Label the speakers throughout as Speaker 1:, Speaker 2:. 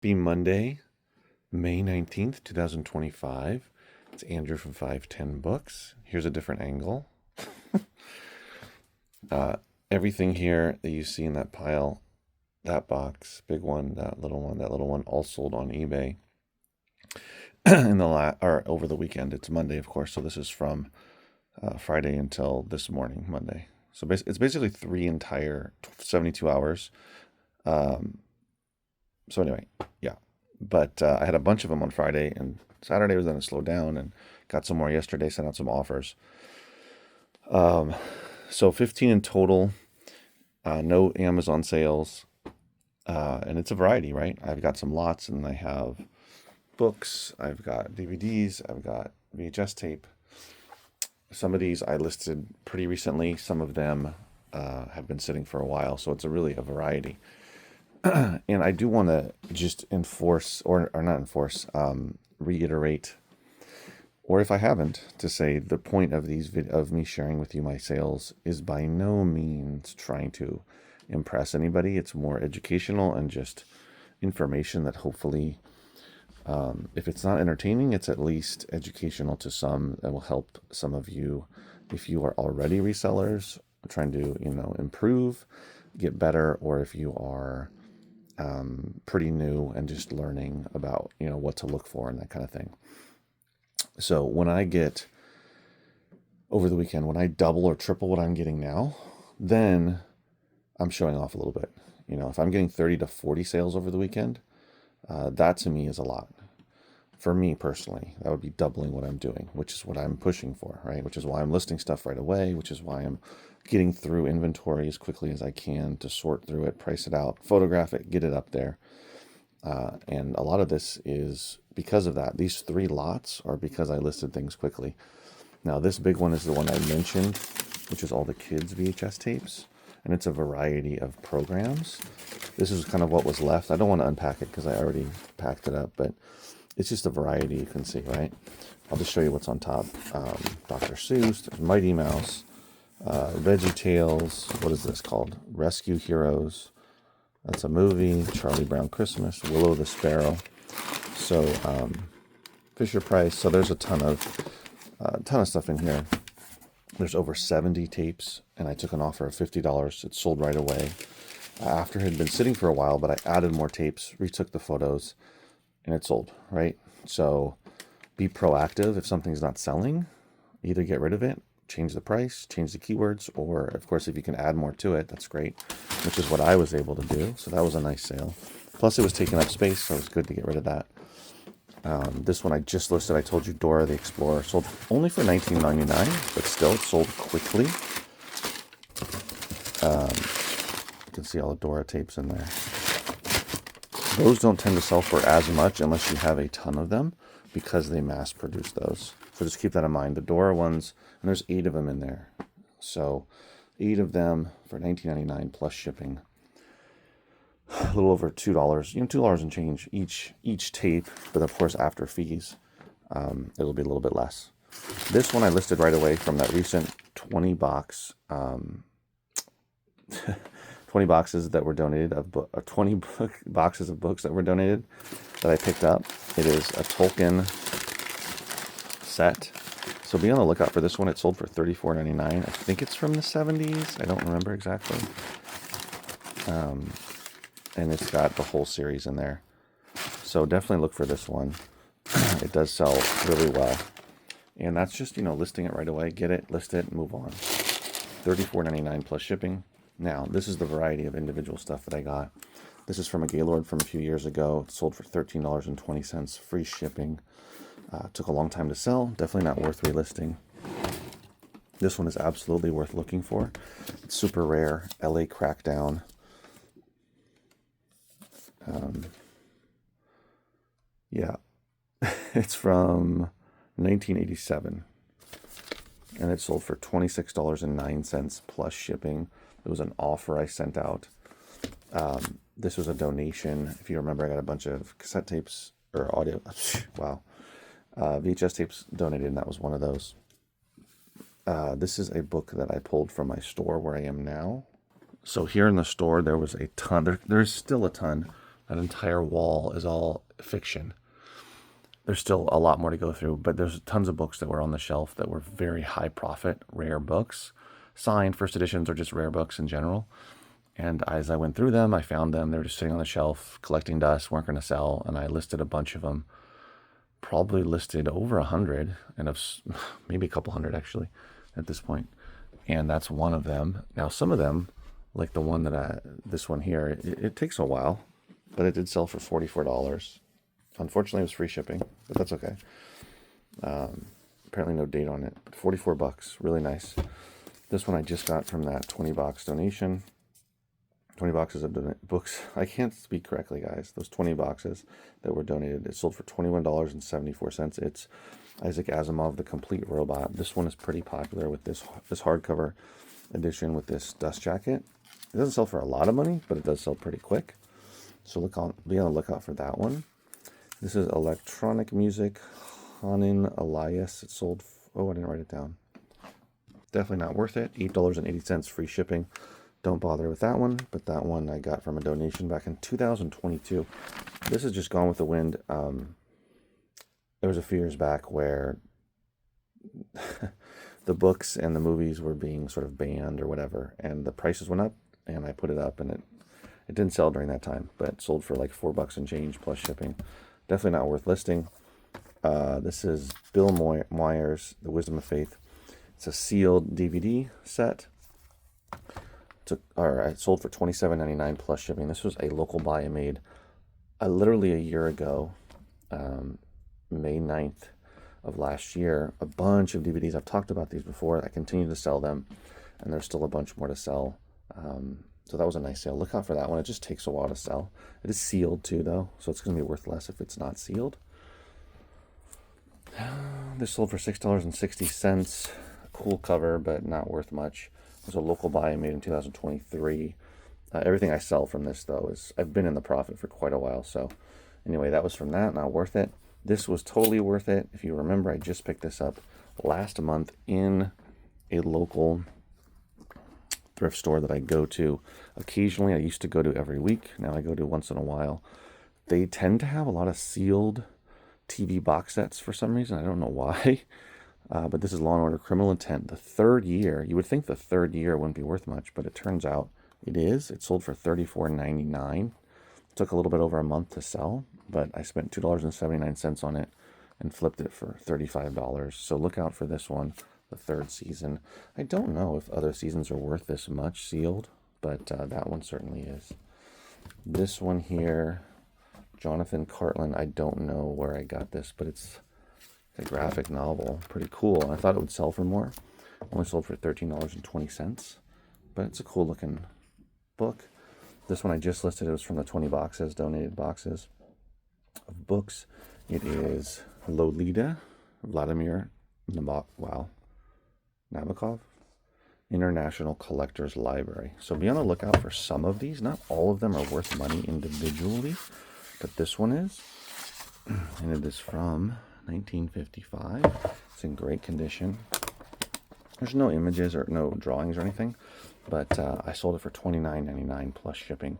Speaker 1: Be Monday, May 19th, 2025. It's Andrew from 510 Books. Here's a different angle. Everything here that you see in that pile, that box, big one, that little one, all sold on eBay or over the weekend. It's Monday, of course, so this is from Friday until this morning, Monday. So it's basically 3 entire 72 hours. So anyway, yeah. But I had a bunch of them on Friday, and Saturday was going to slow down, and got some more yesterday, sent out some offers. So 15 in total, no Amazon sales, and it's a variety, right? I've got some lots, and I have books, I've got DVDs, I've got VHS tape. Some of these I listed pretty recently. Some of them have been sitting for a while, so it's really a variety. And I do want to just enforce, or not enforce, reiterate, or if I haven't, to say the point of of me sharing with you my sales is by no means trying to impress anybody. It's more educational and just information that hopefully, if it's not entertaining, it's at least educational to some, that will help some of you if you are already resellers trying to, improve, get better, or if you are pretty new and just learning about, what to look for and that kind of thing. So when I get over the weekend, when I double or triple what I'm getting now, then I'm showing off a little bit. If I'm getting 30 to 40 sales over the weekend, that to me is a lot. For me personally, that would be doubling what I'm doing, which is what I'm pushing for, right? Which is why I'm listing stuff right away, which is why I'm getting through inventory as quickly as I can to sort through it, price it out, photograph it, get it up there. And a lot of this is because of that. These 3 lots are because I listed things quickly. Now, this big one is the one I mentioned, which is all the kids' VHS tapes. And it's a variety of programs. This is kind of what was left. I don't want to unpack it because I already packed it up, but it's just a variety, you can see, right? I'll just show you what's on top. Dr. Seuss, there's Mighty Mouse, Veggie Tales, what is this called? Rescue Heroes. That's a movie. Charlie Brown Christmas, Willow the Sparrow. So Fisher Price. So there's a ton of stuff in here. There's over 70 tapes, and I took an offer of $50. It sold right away. After it had been sitting for a while, but I added more tapes, retook the photos, and it sold, right? So be proactive. If something's not selling, either get rid of it, change the price, change the keywords, or of course, if you can add more to it, that's great, which is what I was able to do. So that was a nice sale. Plus it was taking up space, so it was good to get rid of that. This one I just listed, I told you, Dora the Explorer, sold only for $19.99, but still it sold quickly. You can see all the Dora tapes in there. Those don't tend to sell for as much unless you have a ton of them, because they mass produce those. So just keep that in mind. The Dora ones, and there's 8 of them in there. So 8 of them for $19.99 plus shipping. A little over $2, $2 and change each tape, but of course after fees, it'll be a little bit less. This one I listed right away from that recent 20 boxes that were donated, 20 boxes of books that were donated that I picked up. It is a Tolkien set. So be on the lookout for this one. It sold for $34.99. I think it's from the 70s. I don't remember exactly. And it's got the whole series in there. So definitely look for this one. It does sell really well. And that's just, listing it right away. Get it, list it, move on. $34.99 plus shipping. Now, this is the variety of individual stuff that I got. This is from a Gaylord from a few years ago. It sold for $13.20, free shipping. Took a long time to sell. Definitely not worth relisting. This one is absolutely worth looking for. It's super rare. LA Crackdown. Yeah, it's from 1987. And it sold for $26.09 plus shipping. It was an offer I sent out. This was a donation. If you remember, I got a bunch of cassette tapes or audio. Wow. VHS tapes donated, and that was one of those. This is a book that I pulled from my store where I am now. So here in the store, there was a ton. There's still a ton. That entire wall is all fiction. There's still a lot more to go through, but there's tons of books that were on the shelf that were very high profit, rare books, signed first editions or just rare books in general. And as I went through them, I found them. They were just sitting on the shelf, collecting dust, weren't going to sell. And I listed a bunch of them, probably listed over 100, and maybe a couple hundred actually at this point. And that's one of them. Now, some of them, like the one this one here, it takes a while, but it did sell for $44. Unfortunately, it was free shipping, but that's okay. Apparently no date on it. 44 bucks, really nice. This one I just got from that 20 box donation. 20 boxes of books. I can't speak correctly, guys. Those 20 boxes that were donated, it sold for $21.74. It's Isaac Asimov, The Complete Robot. This one is pretty popular with this hardcover edition with this dust jacket. It doesn't sell for a lot of money, but it does sell pretty quick. So be on the lookout for that one. This is electronic music, Hanan Elias. It sold, I didn't write it down. Definitely not worth it. $8.80 free shipping. Don't bother with that one, but that one I got from a donation back in 2022. This is just Gone with the Wind. There was a few years back where the books and the movies were being sort of banned or whatever, and the prices went up, and I put it up, and it didn't sell during that time, but it sold for like $4 and change plus shipping. Definitely not worth listing. This is Bill Moyers, The Wisdom of Faith. It's a sealed DVD set. It sold for $27.99 plus shipping. This was a local buy I made literally a year ago, May 9th of last year. A bunch of DVDs. I've talked about these before. I continue to sell them, and there's still a bunch more to sell. So that was a nice sale. Look out for that one. It just takes a while to sell. It is sealed too, though, so it's going to be worth less if it's not sealed. This sold for $6.60. Cool cover, but not worth much. It was a local buy I made in 2023. Everything I sell from this, though, I've been in the profit for quite a while. So anyway, that was from that. Not worth it. This was totally worth it. If you remember, I just picked this up last month in a local thrift store that I go to occasionally. I used to go to every week. Now I go to once in a while. They tend to have a lot of sealed TV box sets for some reason. I don't know why. But this is Law & Order Criminal Intent. The third year. You would think the third year wouldn't be worth much, but it turns out it is. It sold for $34.99. It took a little bit over a month to sell, but I spent $2.79 on it and flipped it for $35. So look out for this one, the third season. I don't know if other seasons are worth this much sealed, but that one certainly is. This one here, Jonathan Cartland. I don't know where I got this, but it's a graphic novel. Pretty cool. I thought it would sell for more. Only sold for $13.20, but it's a cool looking book. This one I just listed. It was from the 20 boxes, donated boxes of books. It is Lolita, Vladimir Nabokov, International Collectors Library. So be on the lookout for some of these. Not all of them are worth money individually, but this one is. And it is from 1955. It's in great condition. There's no images or no drawings or anything, but I sold it for $29.99 plus shipping,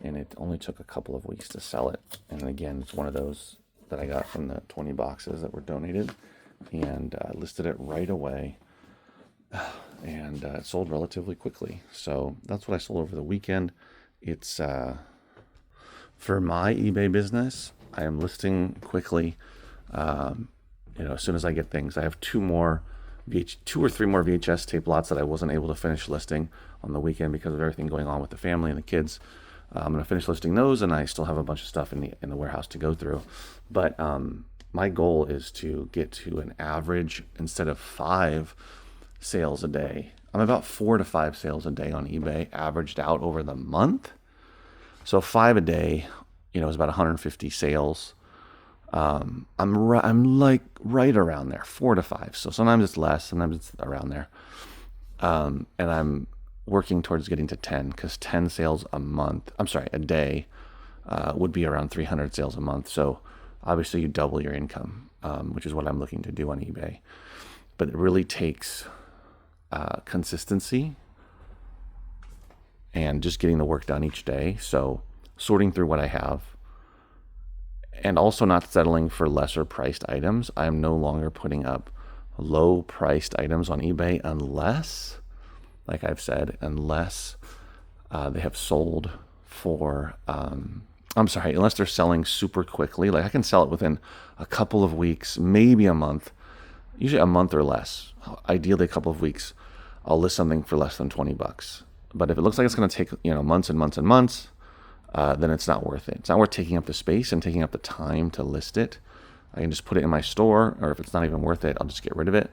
Speaker 1: and it only took a couple of weeks to sell it. And again, it's one of those that I got from the 20 boxes that were donated, and listed it right away, and it sold relatively quickly. So that's what I sold over the weekend. It's for my eBay business. I am listing quickly. As soon as I get things. I have two or three more VHS tape lots that I wasn't able to finish listing on the weekend because of everything going on with the family and the kids. I'm going to finish listing those, and I still have a bunch of stuff in the warehouse to go through. But my goal is to get to an average, instead of 5 sales a day, I'm about 4 to 5 sales a day on eBay, averaged out over the month. So 5 a day, is about 150 sales. I'm like right around there, 4 to 5. So sometimes it's less, sometimes it's around there. And I'm working towards getting to 10, because 10 sales a day would be around 300 sales a month. So obviously you double your income, which is what I'm looking to do on eBay. But it really takes consistency and just getting the work done each day. So sorting through what I have, and also not settling for lesser priced items. I am no longer putting up low priced items on eBay unless, like I've said, unless they have sold for, I'm sorry, unless they're selling super quickly. Like I can sell it within a couple of weeks, maybe a month, usually a month or less, ideally a couple of weeks. I'll list something for less than $20. But if it looks like it's going to take, months and months and months, then it's not worth it. It's not worth taking up the space and taking up the time to list it. I can just put it in my store, or if it's not even worth it, I'll just get rid of it.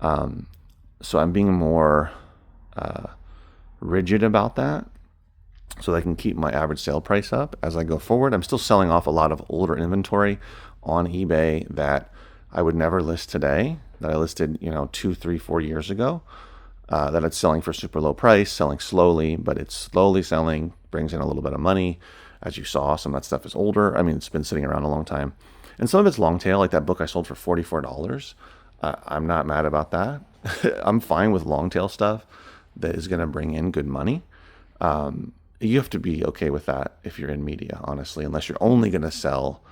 Speaker 1: So I'm being more rigid about that so that I can keep my average sale price up as I go forward. I'm still selling off a lot of older inventory on eBay that I would never list today, that I listed, 2, 3, 4 years ago, that it's selling for super low price, selling slowly, but it's slowly selling, brings in a little bit of money. As you saw, some of that stuff is older. I mean, it's been sitting around a long time. And some of it's long tail, like that book I sold for $44. I'm not mad about that. I'm fine with long tail stuff that is going to bring in good money. You have to be okay with that if you're in media, honestly, unless you're only going to sell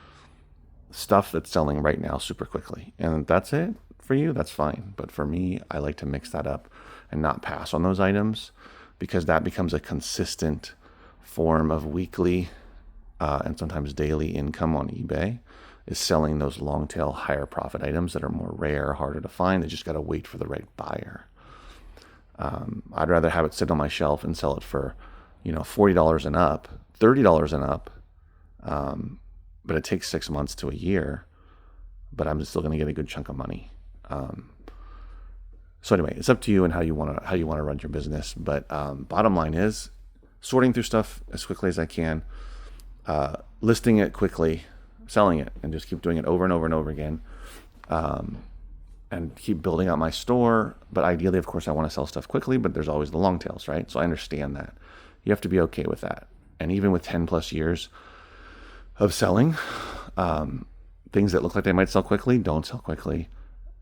Speaker 1: stuff that's selling right now super quickly. And that's it for you, that's fine. But for me, I like to mix that up and not pass on those items because that becomes a consistent form of weekly and sometimes daily income on eBay, is selling those long tail, higher profit items that are more rare, harder to find. They just got to wait for the right buyer. I'd rather have it sit on my shelf and sell it for, $40 and up, $30 and up. But it takes 6 months to a year, but I'm still going to get a good chunk of money. So anyway, it's up to you and how you want to run your business. But bottom line is sorting through stuff as quickly as I can, listing it quickly, selling it, and just keep doing it over and over and over again, and keep building out my store. But ideally, of course, I want to sell stuff quickly, but there's always the long tails, right? So I understand that. You have to be okay with that. And even with 10 plus years of selling, things that look like they might sell quickly don't sell quickly,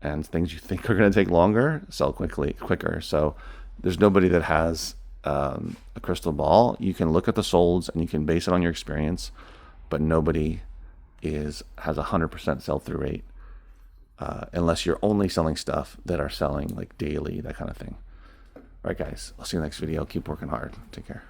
Speaker 1: and things you think are going to take longer sell quicker. So there's nobody that has a crystal ball. You can look at the solds and you can base it on your experience, but nobody has 100% sell-through rate unless you're only selling stuff that are selling like daily, that kind of thing. All right, guys, I'll see you in the next video. Keep working hard. Take care.